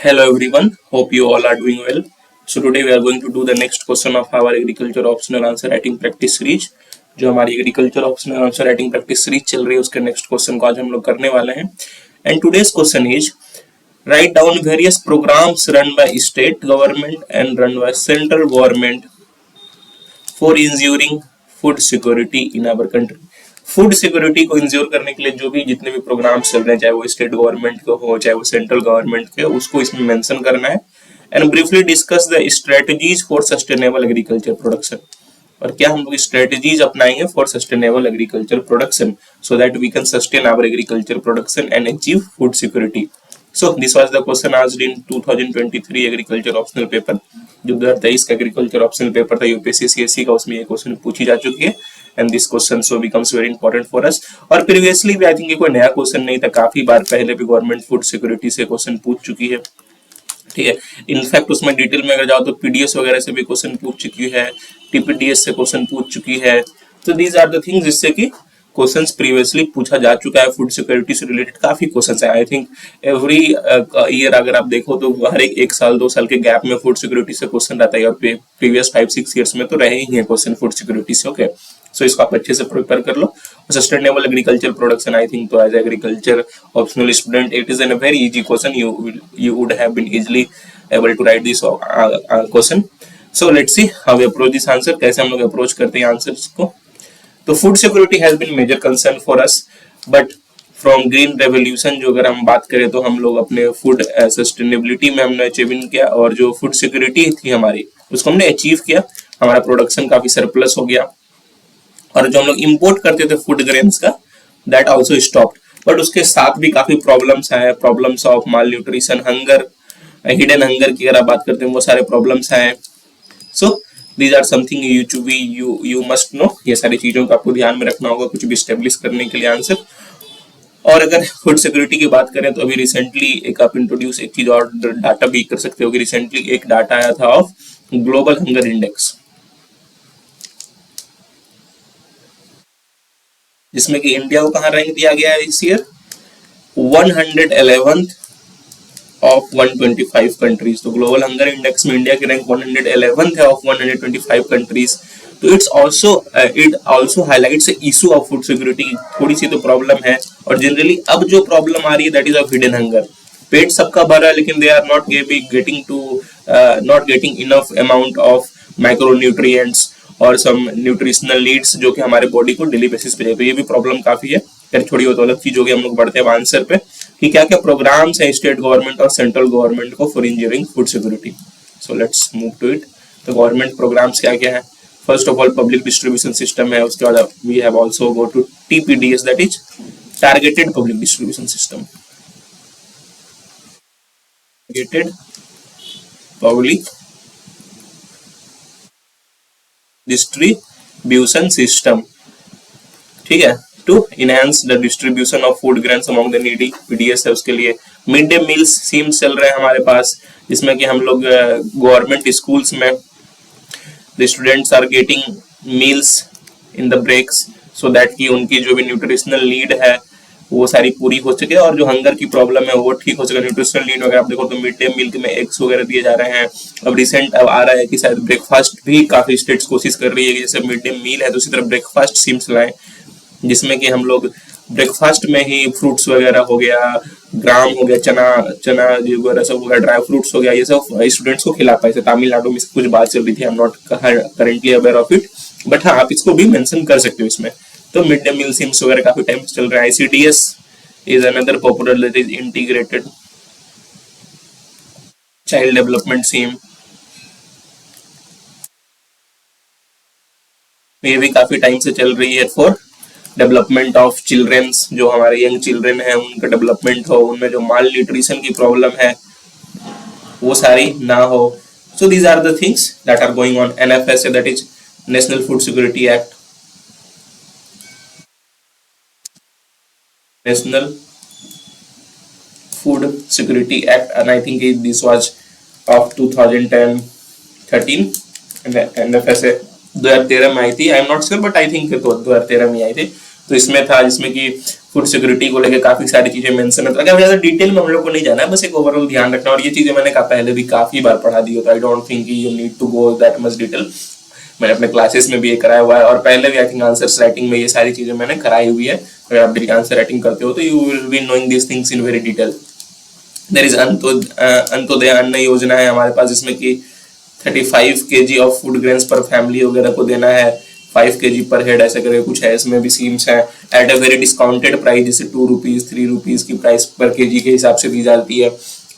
Hello everyone, hope you all are doing well. So today we are going to do the next question of our agriculture optional answer writing practice series. जो हमारी agriculture optional answer writing practice series चल रही है उसके next question को आज हम लोग करने वाले हैं. And today's question is write down various programs run by state government and run by central government for ensuring food security in our country. Food security को इंश्योर करने के लिए जो भी जितने भी प्रोग्राम्स चल रहे हैं, चाहे वो स्टेट गवर्नमेंट के हो चाहे वो सेंट्रल गवर्नमेंट के, उसको इसमें मेंशन करना है. And briefly discuss the strategies for sustainable agriculture production. और क्या हम लोग स्ट्रेटजीज अपनाएंगे for sustainable agriculture production so that we can sustain our agriculture production and achieve food security. So this was the question asked in 2023 agriculture optional paper. जो 2023 का agriculture optional paper था UPSC CSC का, उसमें ये question पूछी जा चुकी है. And this question so becomes very important for us. और प्रीवियसली भी आई थिंक ये कोई नया क्वेश्चन नहीं था, काफी बार पहले भी गवर्नमेंट फूड सिक्योरिटी से क्वेश्चन पूछ चुकी है. ठीक है, इनफैक्ट उसमें डिटेल में अगर जाओ तो पीडीएस वगैरह से भी क्वेश्चन पूछ चुकी है, टीपीडीएस से क्वेश्चन पूछ चुकी है. तो दीज आर द थिंग्स जिससे कि क्वेश्चंस प्रीवियसली पूछा जा चुका है. फूड सिक्योरिटी से रिलेटेड काफी क्वेश्चंस है. आई थिंक एवरी ईयर अगर आप देखो तो हर एक साल 2 साल के गैप में फूड सिक्योरिटी से क्वेश्चन रहता है, और प्रीवियस 5-6 ईयर्स में तो रहे ही हैं क्वेश्चन फूड सिक्योरिटी से. ओके, सो इसको आप अच्छे से प्रिपेयर कर लो. Sustainable agriculture production, I think तो as agriculture optional student it is an very easy question. you would have been easily able to write this question. So let's see how we approach this answer. कैसे हम लोग approach करते हैं answers को. तो food security has been major concern for us, but from green revolution जो अगर हम बात करें तो हम लोग अपने फूड सस्टेनेबिलिटी में हमने अचीव किया, और जो फूड सिक्योरिटी थी हमारी उसको हमने अचीव किया. हमारा प्रोडक्शन काफी सरप्लस हो गया, और जो हम लोग इंपोर्ट करते थे फूड ग्रेन्स का दैट आल्सो स्टॉप्ड. बट उसके साथ भी काफी प्रॉब्लम्स आए, problems of mall nutrition, hunger, hidden hunger की अगर आप बात करते हैं वो सारे प्रॉब्लम्स आए. सो These are something you must know. ये सारी चीजों का आपको ध्यान में रखना होगा कुछ भी स्टेब्लिश करने के लिए आंसर. और अगर फूड सिक्योरिटी की बात करें तो अभी रिसेंटली एक आप इंट्रोड्यूस एक चीज और डाटा भी कर सकते हो कि रिसेंटली एक डाटा आया था ऑफ ग्लोबल हंगर इंडेक्स, जिसमें कि इंडिया को कहाँ रैंक दिया गया है इस ईयर 111th ऑफ 125 कंट्रीज. तो ग्लोबल हंगर इंडेक्स में इंडिया की रैंक 111th है ऑफ 125 कंट्रीज. तो it also highlights issue of food security. थोड़ी सी तो प्रॉब्लम है, और जनरली अब जो प्रॉब्लम आ रही है that is of hidden hunger. पेट सबका भरा है लेकिन they are not getting enough amount of micronutrients और सम न्यूट्रिशनल नीड्स जो कि हमारे बॉडी को डेली बेसिस पे चाहिए. तो ये भी प्रॉब्लम काफी है. छोड़ी हो तो अलग चीज होगी. हम लोग बढ़ते हैं आंसर पे कि क्या क्या प्रोग्राम्स हैं स्टेट गवर्नमेंट और सेंट्रल गवर्नमेंट को for ensuring food security. So let's move to it. तो गवर्नमेंट प्रोग्राम्स क्या क्या है? First of all public distribution system है. उसके बाद we have also go to TPDS that is targeted public distribution system. Targeted public distribution system. ठीक है, to enhance the distribution of food grains among the needy. PDS है उसके लिए. Mid day meals schemes चल रहे हैं हमारे पास, जिसमें कि हम लोग गवर्नमेंट स्कूल्स में the students are getting meals in the breaks so that कि उनकी जो भी न्यूट्रिशनल नीड है वो सारी पूरी हो सके, और जो हंगर की प्रॉब्लम है वो ठीक हो सके. न्यूट्रिशनल नीड वगैरह आप देखो तो मिड डे मील में एग्स वगैरह दिए जा रहे हैं. अब अब आ रहा है कि शायद ब्रेकफास्ट भी काफी स्टेट्स कोशिश कर रही है कि जैसे मिड डे मील है तो उसी तरह ब्रेकफास्ट स्कीम्स लाएं, जिसमें कि हम लोग ब्रेकफास्ट में ही फ्रूट्स वगैरह हो गया, ग्राम हो गया, चना वगैरह सब हो गया, ड्राई फ्रूट्स हो गया, ये सब स्टूडेंट्स को खिला पाए. तमिलनाडु में कुछ बात चल रही थी, I am not currently aware of it, but हाँ आप इसको भी मेंशन कर सकते हो इसमें. तो मिड डे मील स्कीम्स वगैरह काफी टाइम से चल रहा है. ICDS is another popular that is integrated child development scheme. ये भी काफी टाइम से चल रही है फॉर डेवलपमेंट ऑफ चिल्ड्रेन्स. जो हमारे यंग चिल्ड्रेन है उनका डेवलपमेंट हो, उनमें जो माल न्यूट्रिशन की प्रॉब्लम है वो सारी ना हो. So these are the things that are going on. NFSA that is National Food Security Act, National Food Security Act, and I think this was of 2013. NFSA 2013 में आई थी. I am not sure but I think 2013 में आई थी. तो इसमें था जिसमें कि फूड सिक्योरिटी को लेकर काफी सारी चीजें मेंशन है। तो अगर ज्यादा डिटेल में हम लोग को नहीं जाना है, बस एक ओवरऑल ध्यान रखना। और ये चीजें मैंने पहले भी काफी बार पढ़ा दी हो, तो I don't think you need to go that much detail. मैंने अपने क्लासेस में भी ये कराया हुआ है, और पहले भी आई थिंक आंसर्स राइटिंग में ये सारी चीजें मैंने कराई हुई है। अगर आप आंसर राइटिंग करते हो तो you will be knowing this things in very detail. There is Antyodaya Anna Yojana है हमारे पास, जिसमें कि 35 kg of food grains per family वगैरह को देना है, 5 kg पर हेड ऐसा करके कुछ है। इसमें भी स्कीम्स है at a very discounted price, जैसे 2 रुपीज 3 रुपीज की प्राइस पर केजी के हिसाब से दी जाती है।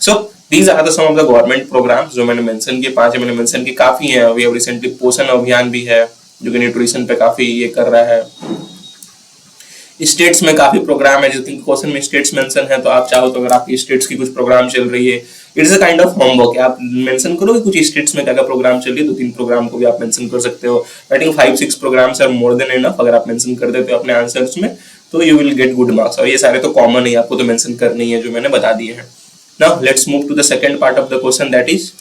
So these are the some of the government programs जो मैंने मेंशन किए, 5 मैंने मेंशन किए, काफी हैं। वी हैव रिसेंटली पोषण अभियान भी है जो कि न्यूट्रिशन पे काफी ये कर रहा है। स्टेट्स में काफी प्रोग्राम है, जो क्वेश्चन में स्टेट्स मेंशन है, तो आप चाहो तो अगर आपकी स्टेट्स की कुछ प्रोग्राम चल रही है, it is a kind of homework, आप मेंशन करो कि कुछ स्टेट्स में क्या क्या प्रोग्राम चल रही है। 2-3 प्रोग्राम को भी आप मेंशन कर सकते हो। I think 5-6 programs are more than enough. अगर आप मेंशन कर देते हो अपने आंसर्स में तो you will get good marks. और ये सारे तो कॉमन है, आपको तो मेंशन करनी है जो मैंने बता दिए हैं। Now let's move to the second part of the question, that is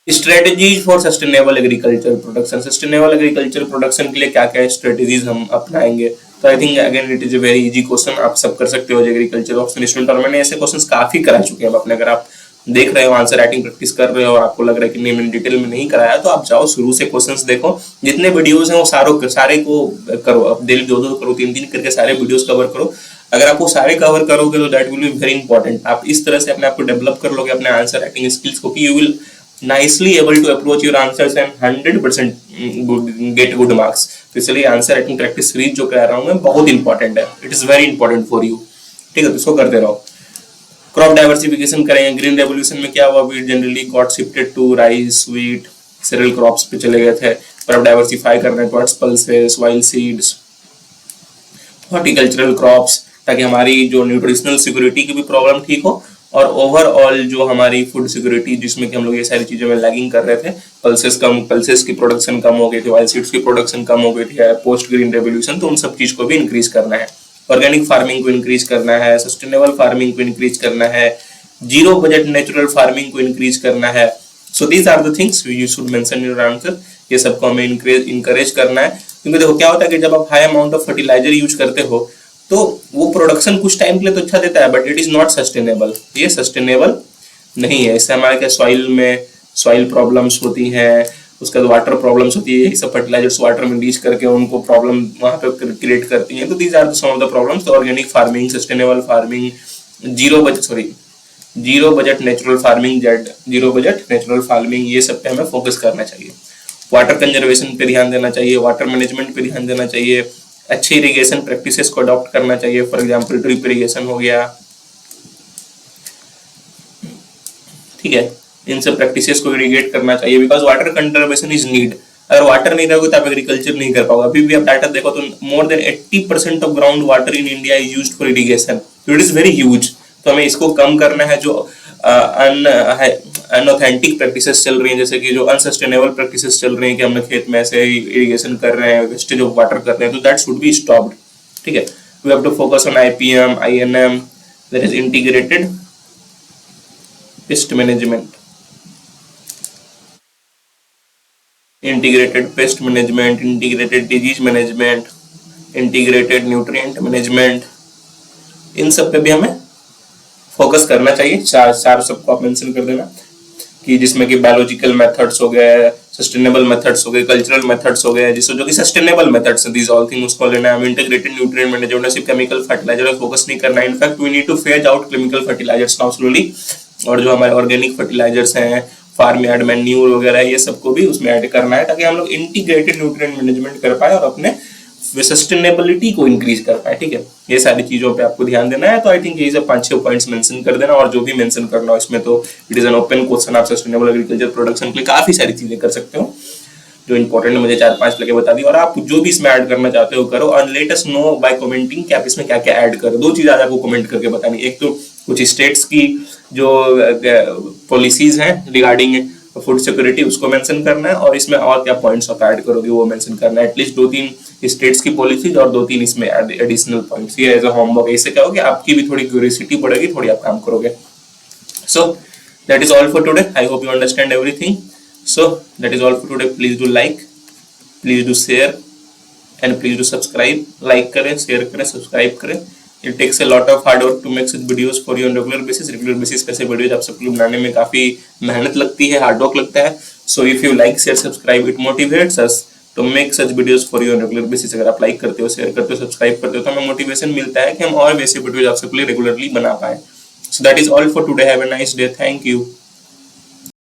strategies for sustainable agriculture production. Sustainable agriculture production के लिए क्या क्या स्ट्रेटेजीज हम अपनाएंगे। तो I think again it is a very easy question, आप सब कर सकते हो एग्रीकल्चर ऑप्शन स्टूडेंट। और मैंने ऐसे क्वेश्चंस काफी करा चुके हैं अपने। अगर आप देख रहे हो आंसर राइटिंग प्रैक्टिस कर रहे हो और आपको लग रहा है कि नहीं मैंने डिटेल में नहीं कराया, तो आप जाओ शुरू से क्वेश्चंस देखो। जितने वीडियोस हैं वो सारे को करो, अब डेली 2-2 करो, 3-3 करके सारे वीडियोस कवर करो। अगर आप वो सारे कवर करोगे तो that will be very important. आप इस तरह से अपने आप को डेवलप कर लोगे, अपने आंसर राइटिंग स्किल्स को, कि you will nicely able to approach your answers and 100% get good marks। तो इसलिए आंसर राइटिंग प्रैक्टिस सीरीज जो करा रहा हूँ मैं बहुत इंपॉर्टेंट है, it is very important for you. ठीक है, तो इसको करते रहो। क्रॉप डाइवर्सिफिकेशन करेंगे। ग्रीन रेवोल्यूशन में क्या हुआ, we generally got shifted to rice, wheat, cereal crops पे चले गए थे। पर अब डाइवर्सिफाई करना है towards pulses, wild seeds, horticultural crops, ताकि हमारी जो न्यूट्रिशनल सिक्योरिटी की भी प्रॉब्लम ठीक हो, और ओवरऑल जो हमारी फूड सिक्योरिटी जिसमें कि हम लोग ये सारी चीजों में लैगिंग कर रहे थे, पल्सेस की प्रोडक्शन कम हो गई थी, वाइल्ड सीड्स की प्रोडक्शन कम हो गई थी पोस्ट ग्रीन रेवोल्यूशन, तो उन सब चीज को भी इंक्रीज करना है। ऑर्गेनिक फार्मिंग को इंक्रीज करना है, सस्टेनेबल फार्मिंग को इंक्रीज करना है, जीरो बजट नेचुरल फार्मिंग को इंक्रीज करना है। So these are the things you should mention in your answer. ये सबको हमें इंकरेज करना है, क्योंकि देखो क्या होता है कि जब आप high amount of fertiliser use करते हो तो वो प्रोडक्शन कुछ टाइम के लिए तो अच्छा देता है, but it is not sustainable. ये सस्टेनेबल नहीं है। इससे हमारे क्या सॉइल प्रॉब्लम्स होती हैं, उसके बाद वाटर प्रॉब्लम्स होती है। यही सब फर्टिलाइजर्स वाटर में लीच करके उनको प्रॉब्लम वहां पे क्रिएट करती हैं। तो these are some of the problems. तो organic farming, sustainable farming, zero budget natural farming, ये सब पे हमें फोकस करना चाहिए। वाटर कंजर्वेशन पे ध्यान देना चाहिए, वाटर मैनेजमेंट पे ध्यान देना चाहिए, अच्छे इरिगेशन प्रैक्टिसेस को अडॉप्ट करना चाहिए। फॉर एग्जांपल ड्रिप इरिगेशन हो गया, ठीक है, इन सब प्रैक्टिसेस को इरिगेट करना चाहिए, because water conservation is need. अगर वाटर नहीं रहोगे तो आप एग्रीकल्चर नहीं कर पाओगे। अभी भी आप डाटा देखो तो more than 80% of ground water in India is used for irrigation, तो इट इज वेरी ह्यूज। तो हमें इसको कम करना है। जो अनऑथेंटिक प्रैक्टिसेस चल रही हैं, जैसे कि जो अनसस्टेनेबल प्रैक्टिसेस चल रही हैं कि हम खेत में ऐसे इरिगेशन कर रहे हैं, वेस्टेज ऑफ वाटर कर रहे हैं, तो दैट शुड बी स्टॉप्ड। ठीक है, we have to focus on IPM, INM, that is integrated pest management, integrated disease management, integrated nutrient management, इन सब पे भी हमें फोकस करना चाहिए। चार सबको आप मेंशन कर देना, कि जिसमें कि बायोलॉजिकल मेथड्स हो गए, सस्टेनेबल मेथड्स हो गए, कल्चरल मेथड्स हो गए, जिससे जो कि सस्टेनेबल मेथड्स हैं, दीज ऑल थिंग उसको लेना है। इंटीग्रेटेड न्यूट्रिएंट मैनेजमेंट, सिर्फ केमिकल फर्टिलाइजर पर फोकस नहीं करना है। In fact we need to phase out chemical fertilisers now slowly. और जो हमारे ऑर्गेनिक फर्टिलाइजर्स हैं, फार्म यार्ड मैन्यूर वगैरह, ये सबको भी उसमें ऐड करना है, ताकि हम लोग इंटीग्रेटेड न्यूट्रिएंट मैनेजमेंट कर पाए और अपने सस्टेनेबिलिटी को इंक्रीज कर पाए। ठीक है, ये सारी चीजों पे आपको ध्यान देना है। तो आई थिंक ये सब 5-6 पॉइंट्स मेंशन कर देना, और जो भी मेंशन करना हो इसमें, तो it is an open question. आप सस्टेनेबल एग्रीकल्चर प्रोडक्शन के लिए काफी सारी चीजें कर सकते हो, जो इंपॉर्टेंट मुझे 4-5 लगे बता दी। और आप जो भी इसमें ऐड करना चाहते हो करो, और let us know by commenting कि आप इसमें क्या क्या ऐड करो। 2 चीज आज आपको कमेंट करके बतानी, एक तो कुछ स्टेट्स की जो पॉलिसीज हैं रिगार्डिंग फूड सिक्योरिटी उसको मेंशन करना है, और इसमें और क्या पॉइंट्स आप ऐड करोगे वो मेंशन करना है। एटलीस्ट 2-3 स्टेट्स की पॉलिसीज और 2-3 इसमें एडिशनल पॉइंट्स, ये एज अ होमवर्क। इससे क्या होगा, आपकी भी थोड़ी क्यूरियोसिटी बढ़ेगी, थोड़ी आप काम करोगे। So that is all for today. I hope you understand everything. So that is all for today. Please do like, please do share, and please do subscribe, like करें, शेयर करें, सब्सक्राइब करें। It takes a lot of hard work to make such videos for you on regular basis. Regular basis पे ऐसे videos आप सबके लिए बनाने में काफी मेहनत लगती है, हार्ड वर्क लगता है। So if you like, share, subscribe, it motivates us to make such videos for you on regular basis. अगर आप लाइक करते हो, शेयर करते हो, सब्सक्राइब करते हो तो हमें मोटिवेशन मिलता है कि हम और वैसे वीडियोस आप सबके लिए रेगुलरली बना पाए। सो that is all for today. Have a nice day. Thank you.